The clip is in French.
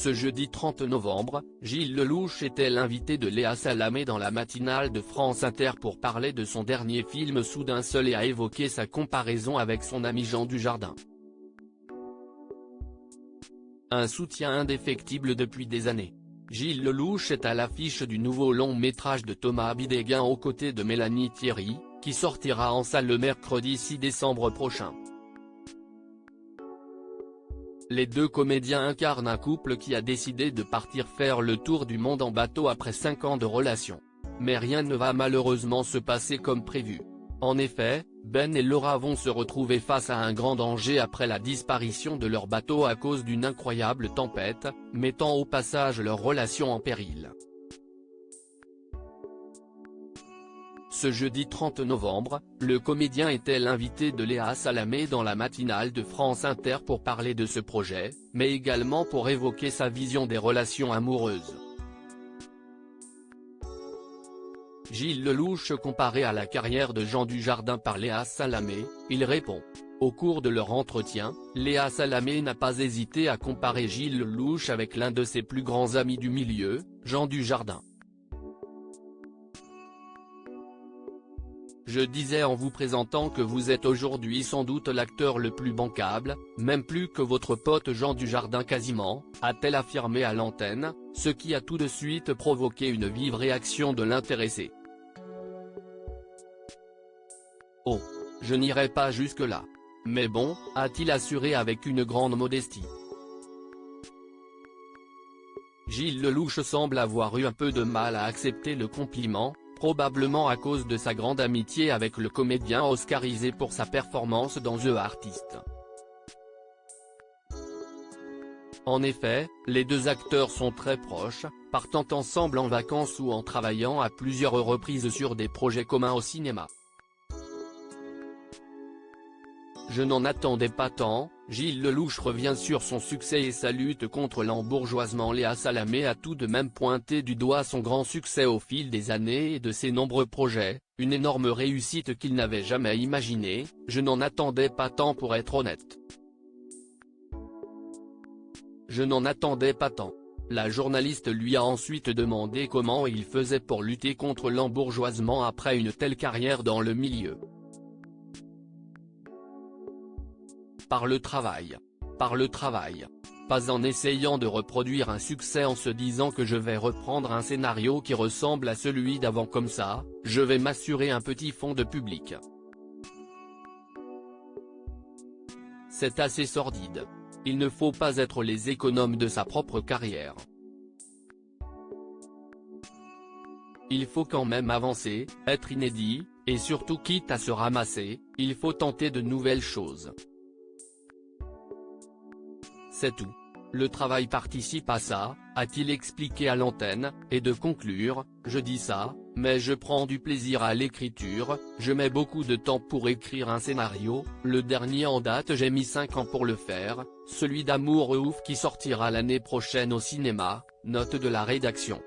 Ce jeudi 30 novembre, Gilles Lellouche était l'invité de Léa Salamé dans la matinale de France Inter pour parler de son dernier film Soudain seul et a évoqué sa comparaison avec son ami Jean Dujardin. Un soutien indéfectible depuis des années. Gilles Lellouche est à l'affiche du nouveau long-métrage de Thomas Bidéguin aux côtés de Mélanie Thierry, qui sortira en salle le mercredi 6 décembre prochain. Les deux comédiens incarnent un couple qui a décidé de partir faire le tour du monde en bateau après 5 ans de relation. Mais rien ne va malheureusement se passer comme prévu. En effet, Ben et Laura vont se retrouver face à un grand danger après la disparition de leur bateau à cause d'une incroyable tempête, mettant au passage leur relation en péril. Ce jeudi 30 novembre, le comédien était l'invité de Léa Salamé dans la matinale de France Inter pour parler de ce projet, mais également pour évoquer sa vision des relations amoureuses. Gilles Lellouche comparé à la carrière de Jean Dujardin par Léa Salamé, il répond. Au cours de leur entretien, Léa Salamé n'a pas hésité à comparer Gilles Lellouche avec l'un de ses plus grands amis du milieu, Jean Dujardin. Je disais en vous présentant que vous êtes aujourd'hui sans doute l'acteur le plus bancable, même plus que votre pote Jean Dujardin quasiment, a-t-elle affirmé à l'antenne, ce qui a tout de suite provoqué une vive réaction de l'intéressé. Oh, je n'irai pas jusque-là. Mais bon, a-t-il assuré avec une grande modestie. Gilles Lellouche semble avoir eu un peu de mal à accepter le compliment, probablement à cause de sa grande amitié avec le comédien oscarisé pour sa performance dans The Artist. En effet, les deux acteurs sont très proches, partant ensemble en vacances ou en travaillant à plusieurs reprises sur des projets communs au cinéma. Je n'en attendais pas tant, Gilles Lellouche revient sur son succès et sa lutte contre l'embourgeoisement. Léa Salamé a tout de même pointé du doigt son grand succès au fil des années et de ses nombreux projets, une énorme réussite qu'il n'avait jamais imaginée, je n'en attendais pas tant pour être honnête. Je n'en attendais pas tant. La journaliste lui a ensuite demandé comment il faisait pour lutter contre l'embourgeoisement après une telle carrière dans le milieu. Par le travail. Par le travail. Pas en essayant de reproduire un succès en se disant que je vais reprendre un scénario qui ressemble à celui d'avant comme ça, je vais m'assurer un petit fond de public. C'est assez sordide. Il ne faut pas être les économes de sa propre carrière. Il faut quand même avancer, être inédit, et surtout quitte à se ramasser, il faut tenter de nouvelles choses. C'est tout. Le travail participe à ça, a-t-il expliqué à l'antenne, et de conclure, je dis ça, mais je prends du plaisir à l'écriture, je mets beaucoup de temps pour écrire un scénario, le dernier en date j'ai mis 5 ans pour le faire, celui d'Amour ouf qui sortira l'année prochaine au cinéma, note de la rédaction.